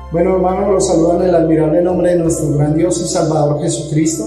Bueno, hermanos, los saludan en el admirable nombre de nuestro gran Dios y Salvador Jesucristo.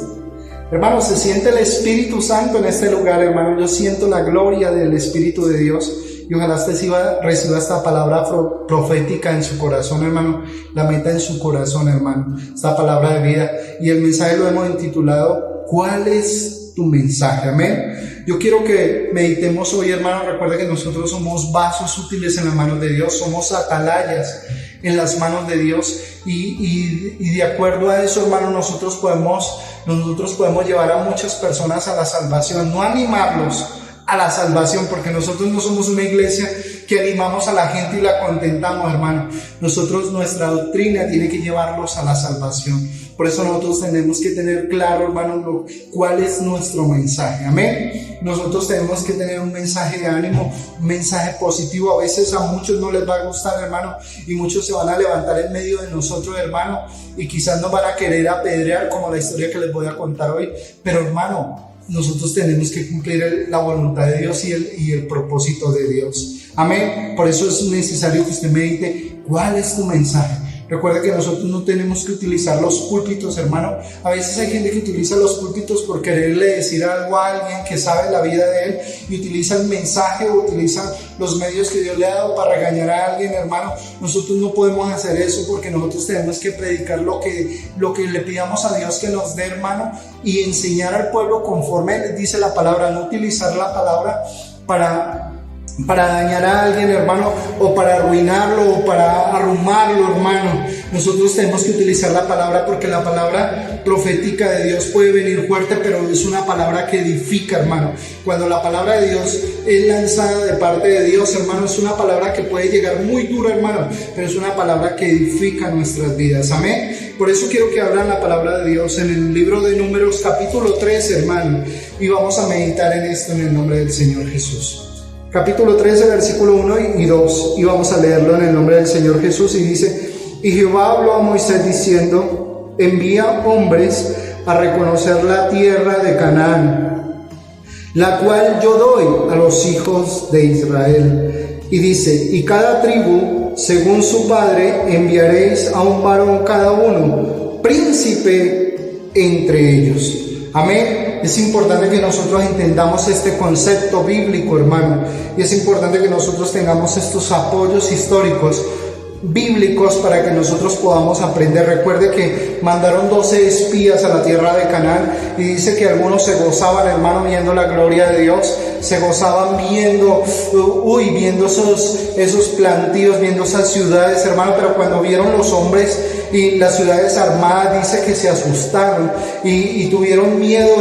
Hermanos, se siente el Espíritu Santo en este lugar, hermano. Yo siento la gloria del Espíritu de Dios y ojalá usted reciba esta palabra profética en su corazón, hermano. La meta en su corazón, hermano, esta palabra de vida. Y el mensaje lo hemos intitulado ¿Cuál es tu mensaje? Amén. Yo quiero que meditemos hoy, hermano. Recuerda que nosotros somos vasos útiles en las manos de Dios, somos atalayas en las manos de Dios y de acuerdo a eso, hermano, nosotros podemos llevar a muchas personas a la salvación, no animarlos a la salvación, porque nosotros no somos una iglesia que animamos a la gente y la contentamos, hermano. Nuestra doctrina tiene que llevarlos a la salvación. Por eso nosotros tenemos que tener claro, hermano, cuál es nuestro mensaje. Amén. Nosotros tenemos que tener un mensaje de ánimo, un mensaje positivo. A veces a muchos no les va a gustar, hermano, y muchos se van a levantar en medio de nosotros, hermano, y quizás nos van a querer apedrear, como la historia que les voy a contar hoy. Pero, hermano, nosotros tenemos que cumplir la voluntad de Dios y el propósito de Dios. Amén. Por eso es necesario que usted medite cuál es tu mensaje. Recuerda que nosotros no tenemos que utilizar los púlpitos, hermano. A veces hay gente que utiliza los púlpitos por quererle decir algo a alguien que sabe la vida de él y utiliza el mensaje o utiliza los medios que Dios le ha dado para regañar a alguien, hermano. Nosotros no podemos hacer eso porque nosotros tenemos que predicar lo que le pidamos a Dios que nos dé, hermano, y enseñar al pueblo conforme dice la palabra, no utilizar la palabra para dañar a alguien, hermano, o para arruinarlo, o para arrumarlo, hermano. Nosotros tenemos que utilizar la palabra porque la palabra profética de Dios puede venir fuerte, pero es una palabra que edifica, hermano. Cuando la palabra de Dios es lanzada de parte de Dios, hermano, es una palabra que puede llegar muy dura, hermano, pero es una palabra que edifica nuestras vidas. Amén. Por eso quiero que abran la palabra de Dios en el libro de Números, capítulo 3, hermano, y vamos a meditar en esto en el nombre del Señor Jesús. Capítulo 13, versículo 1 y 2, y vamos a leerlo en el nombre del Señor Jesús, y dice: Y Jehová habló a Moisés diciendo: Envía hombres a reconocer la tierra de Canaán, la cual yo doy a los hijos de Israel. Y dice: Y cada tribu, según su padre, enviaréis a un varón cada uno, príncipe entre ellos. Amén. Es importante que nosotros entendamos este concepto bíblico, hermano, y es importante que nosotros tengamos estos apoyos históricos bíblicos para que nosotros podamos aprender. Recuerde que mandaron 12 espías a la tierra de Canaán y dice que algunos se gozaban, hermano, viendo la gloria de Dios, se gozaban viendo esos plantíos, viendo esas ciudades, hermano, pero cuando vieron los hombres y las ciudades armadas, dice que se asustaron y tuvieron miedo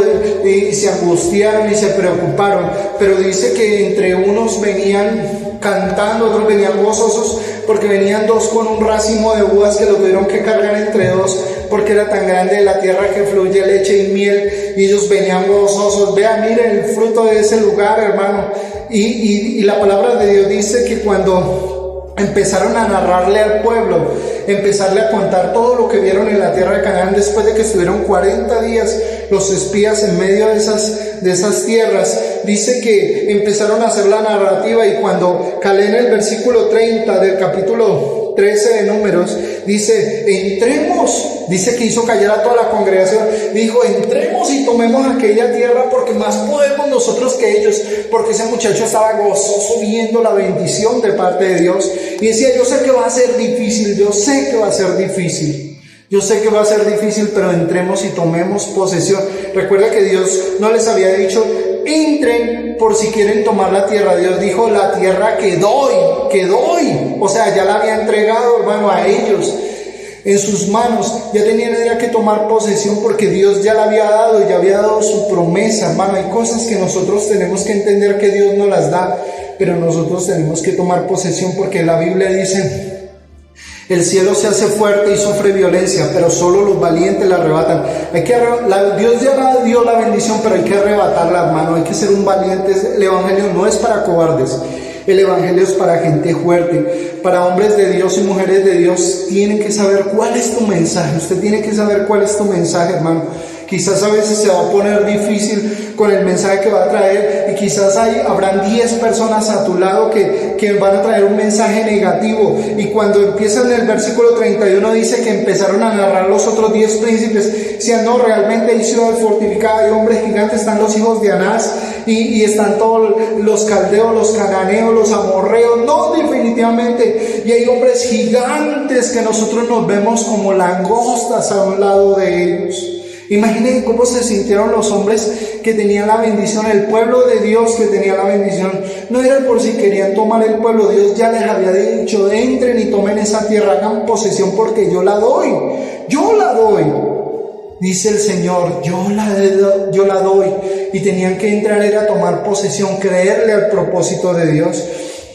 y se angustiaron y se preocuparon, pero dice que entre unos venían cantando, otros venían gozosos porque venían dos con un racimo de uvas que lo tuvieron que cargar entre dos porque era tan grande la tierra que fluye leche y miel, y ellos venían gozosos. Vean, miren el fruto de ese lugar, hermano. Y la palabra de Dios dice que cuando empezaron a narrarle al pueblo, empezarle a contar todo lo que vieron en la tierra de Canaán, después de que estuvieron 40 días los espías en medio de esas tierras, dice que empezaron a hacer la narrativa, y cuando calé en el versículo 30 del capítulo 13 de Números, dice: entremos, dice que hizo callar a toda la congregación, dijo: entremos y tomemos aquella tierra porque más podemos nosotros que ellos, porque ese muchacho estaba gozoso viendo la bendición de parte de Dios, y decía: yo sé que va a ser difícil, yo sé que va a ser difícil, yo sé que va a ser difícil, pero entremos y tomemos posesión. Recuerda que Dios no les había dicho: entren por si quieren tomar la tierra. Dios dijo: la tierra que doy. O sea, ya la había entregado, hermano, a ellos en sus manos. Ya tenían que tomar posesión porque Dios ya la había dado, ya había dado su promesa, hermano. Hay cosas que nosotros tenemos que entender que Dios no las da, pero nosotros tenemos que tomar posesión porque la Biblia dice: el cielo se hace fuerte y sufre violencia, pero solo los valientes la arrebatan. Dios ya dio la bendición, pero hay que arrebatarla, hermano. Hay que ser un valiente. El evangelio no es para cobardes. El evangelio es para gente fuerte, para hombres de Dios y mujeres de Dios. Tienen que saber cuál es tu mensaje. Usted tiene que saber cuál es tu mensaje, hermano. Quizás a veces se va a poner difícil con el mensaje que va a traer, y quizás habrán 10 personas a tu lado que van a traer un mensaje negativo. Y cuando empieza en el versículo 31 dice que empezaron a narrar los otros 10 príncipes, decían, no, realmente hay ciudad fortificada, hay hombres gigantes, están los hijos de Anás, y están todos los caldeos, los cananeos, los amorreos, no, definitivamente, y hay hombres gigantes que nosotros nos vemos como langostas a un lado de ellos. Imaginen cómo se sintieron los hombres que tenían la bendición, el pueblo de Dios que tenía la bendición. No era por si querían tomar el pueblo, Dios ya les había dicho, entren y tomen esa tierra, hagan posesión porque yo la doy, dice el Señor, yo la doy. Y tenían que entrar, era tomar posesión, creerle al propósito de Dios.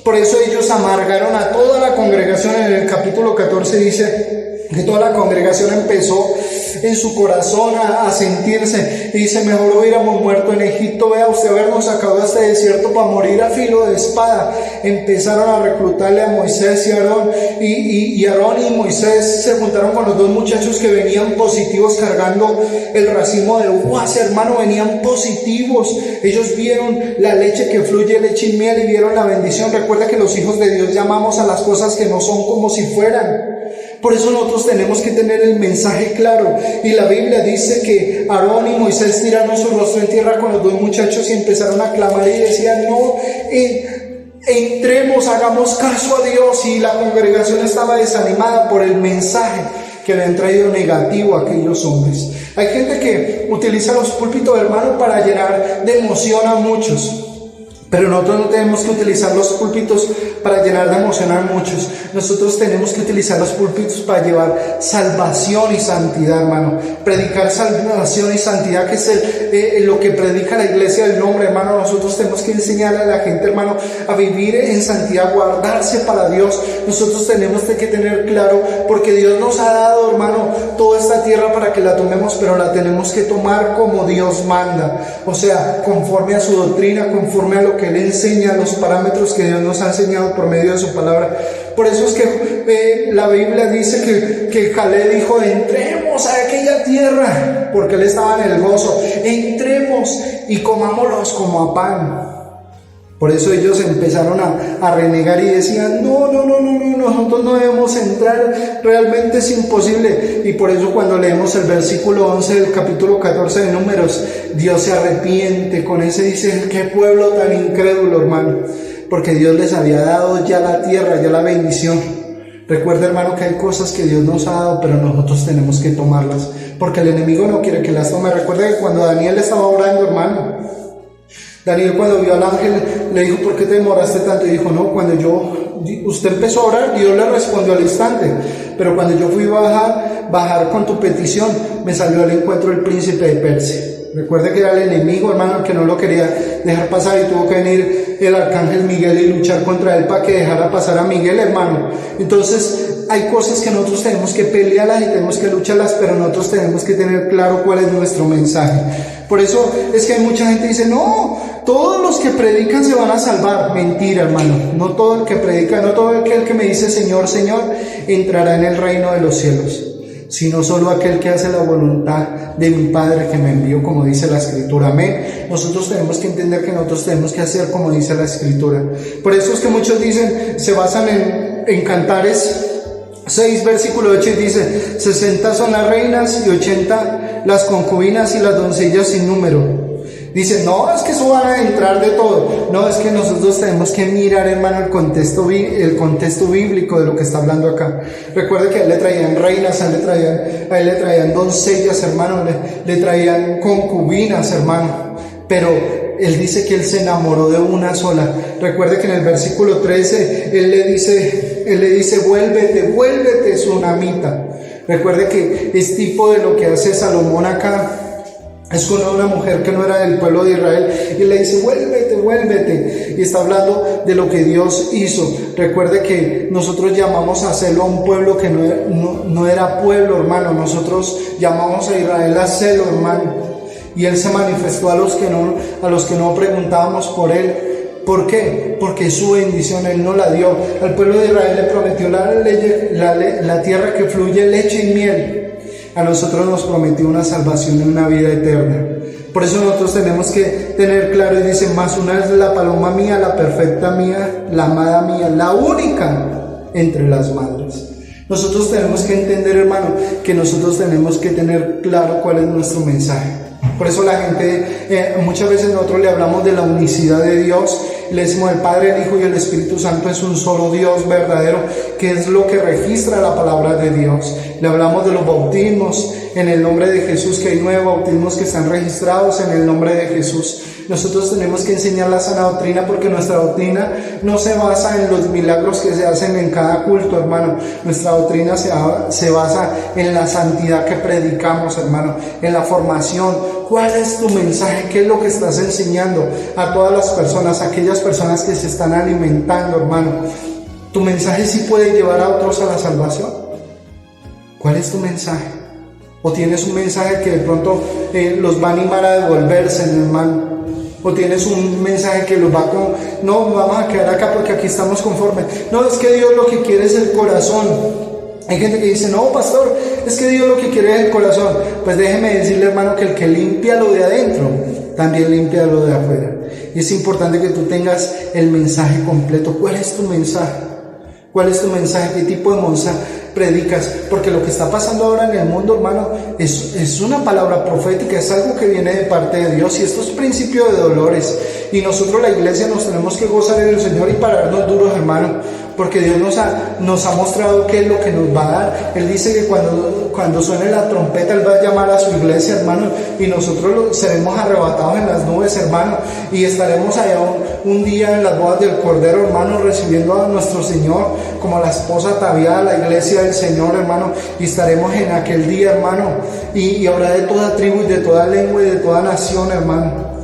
Por eso ellos amargaron a toda la congregación. En el capítulo 14 dice que toda la congregación empezó en su corazón a sentirse, y dice, mejor hubiéramos muerto en Egipto, vea usted habernos sacado a este desierto para morir a filo de espada. Empezaron a reclutarle a Moisés y Aarón, y Aarón y Moisés se juntaron con los dos muchachos que venían positivos cargando el racimo de uvas, hermano, venían positivos. Ellos vieron la leche que fluye, leche y miel, y vieron la bendición. Recuerda que los hijos de Dios llamamos a las cosas que no son como si fueran. Por eso nosotros tenemos que tener el mensaje claro. Y la Biblia dice que Aarón y Moisés tiraron su rostro en tierra con los dos muchachos y empezaron a clamar y decían, no, entremos, hagamos caso a Dios. Y la congregación estaba desanimada por el mensaje que le han traído negativo a aquellos hombres. Hay gente que utiliza los púlpitos, hermano, para llenar de emoción a muchos. Pero nosotros no tenemos que utilizar los púlpitos para llenar de emoción a muchos. Nosotros tenemos que utilizar los púlpitos para llevar salvación y santidad, hermano. Predicar salvación y santidad, que es lo que predica la iglesia del nombre, hermano. Nosotros tenemos que enseñarle a la gente, hermano, a vivir en santidad, guardarse para Dios. Nosotros tenemos que tener claro, porque Dios nos ha dado, hermano, toda esta tierra para que la tomemos, pero la tenemos que tomar como Dios manda. O sea, conforme a su doctrina, conforme a lo que Él enseña, los parámetros que Dios nos ha enseñado por medio de su palabra. Por eso es que la Biblia dice que Caleb dijo, entremos a aquella tierra, porque él estaba en el gozo, entremos y comámoslos como a pan. Por eso ellos empezaron a renegar y decían, no, nosotros no debemos entrar, realmente es imposible. Y por eso cuando leemos el versículo 11 del capítulo 14 de Números, Dios se arrepiente con ese, dice, qué pueblo tan incrédulo, hermano, porque Dios les había dado ya la tierra, ya la bendición. Recuerda, hermano, que hay cosas que Dios nos ha dado, pero nosotros tenemos que tomarlas, porque el enemigo no quiere que las tome. Recuerda que cuando Daniel estaba orando, hermano, Daniel, cuando vio al ángel, le dijo, ¿por qué te demoraste tanto? Y dijo, no, usted empezó a orar, Dios le respondió al instante, pero cuando yo fui a bajar con tu petición, me salió al encuentro el príncipe de Persia. Recuerde que era el enemigo, hermano, que no lo quería dejar pasar, y tuvo que venir el arcángel Miguel y luchar contra él para que dejara pasar a Miguel, hermano. Entonces, hay cosas que nosotros tenemos que pelearlas y tenemos que lucharlas, pero nosotros tenemos que tener claro cuál es nuestro mensaje. Por eso es que hay mucha gente que dice, no, todos los que predican se van a salvar. Mentira, hermano. No todo el que predica, no todo aquel que me dice Señor, Señor, entrará en el reino de los cielos, sino solo aquel que hace la voluntad de mi Padre que me envió, como dice la Escritura. Amén. Nosotros tenemos que entender que nosotros tenemos que hacer como dice la Escritura. Por eso es que muchos dicen, se basan en Cantares 6, versículo 8, y dice, 60 son las reinas y 80 las concubinas y las doncellas sin número. Dicen, no, es que eso van a entrar de todo. No, es que nosotros tenemos que mirar, hermano, el contexto bíblico de lo que está hablando acá. Recuerde que a él le traían reinas, a él le traían doncellas, hermano, le traían concubinas, hermano. Pero él dice que él se enamoró de una sola. Recuerde que en el versículo 13, él le dice, vuélvete, tsunamita. Recuerde que es tipo de lo que hace Salomón acá. Es con una mujer que no era del pueblo de Israel, y le dice, vuélvete, y está hablando de lo que Dios hizo. Recuerde que nosotros llamamos a hacerlo a un pueblo que no era pueblo, hermano. Nosotros llamamos a Israel a hacerlo, hermano, y él se manifestó a los que no preguntábamos por él. ¿Por qué? Porque su bendición él no la dio. Al pueblo de Israel le prometió la tierra que fluye leche y miel. A nosotros nos prometió una salvación y una vida eterna. Por eso nosotros tenemos que tener claro, y dice, más una es la paloma mía, la perfecta mía, la amada mía, la única entre las madres. Nosotros tenemos que entender, hermano, que nosotros tenemos que tener claro cuál es nuestro mensaje. Por eso la gente, muchas veces nosotros le hablamos de la unicidad de Dios, le decimos el Padre, el Hijo y el Espíritu Santo es un solo Dios verdadero, que es lo que registra la palabra de Dios. Le hablamos de los bautismos en el nombre de Jesús, que hay 9 bautismos que están registrados en el nombre de Jesús. Nosotros tenemos que enseñar la sana doctrina, porque nuestra doctrina no se basa en los milagros que se hacen en cada culto, hermano. Nuestra doctrina se basa en la santidad que predicamos, hermano, en la formación. ¿Cuál es tu mensaje? ¿Qué es lo que estás enseñando a todas las personas, a aquellas personas que se están alimentando, hermano? ¿Tu mensaje sí puede llevar a otros a la salvación? ¿Cuál es tu mensaje? ¿O tienes un mensaje que de pronto los va a animar a devolverse, hermano? ¿O tienes un mensaje que los va con, no, vamos a quedar acá porque aquí estamos conformes? No, es que Dios lo que quiere es el corazón. Hay gente que dice, no, pastor, es que Dios lo que quiere es el corazón. Pues déjeme decirle, hermano, que el que limpia lo de adentro, también limpia lo de afuera. Y es importante que tú tengas el mensaje completo. ¿Cuál es tu mensaje? ¿Cuál es tu mensaje? ¿Qué tipo de mensaje predicas? Porque lo que está pasando ahora en el mundo, hermano, es una palabra profética, es algo que viene de parte de Dios, y esto es principio de dolores. Y nosotros, la iglesia, nos tenemos que gozar en el Señor y pararnos duros, hermano, porque Dios nos ha mostrado qué es lo que nos va a dar. Él dice que cuando suene la trompeta, Él va a llamar a su iglesia, hermano, y nosotros seremos arrebatados en las nubes, hermano, y estaremos allá un día en las bodas del Cordero, hermano, recibiendo a nuestro Señor como la esposa ataviada, la iglesia del Señor, hermano, y estaremos en aquel día, hermano, y habrá de toda tribu y de toda lengua y de toda nación, hermano.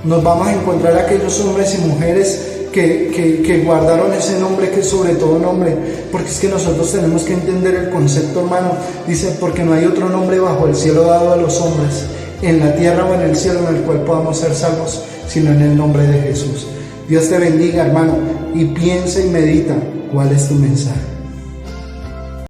Nos vamos a encontrar aquellos hombres y mujeres que guardaron ese nombre que es sobre todo nombre, porque es que nosotros tenemos que entender el concepto, hermano. Dice, porque no hay otro nombre bajo el cielo dado a los hombres, en la tierra o en el cielo, en el cual podamos ser salvos, sino en el nombre de Jesús. Dios te bendiga, hermano, y piensa y medita cuál es tu mensaje.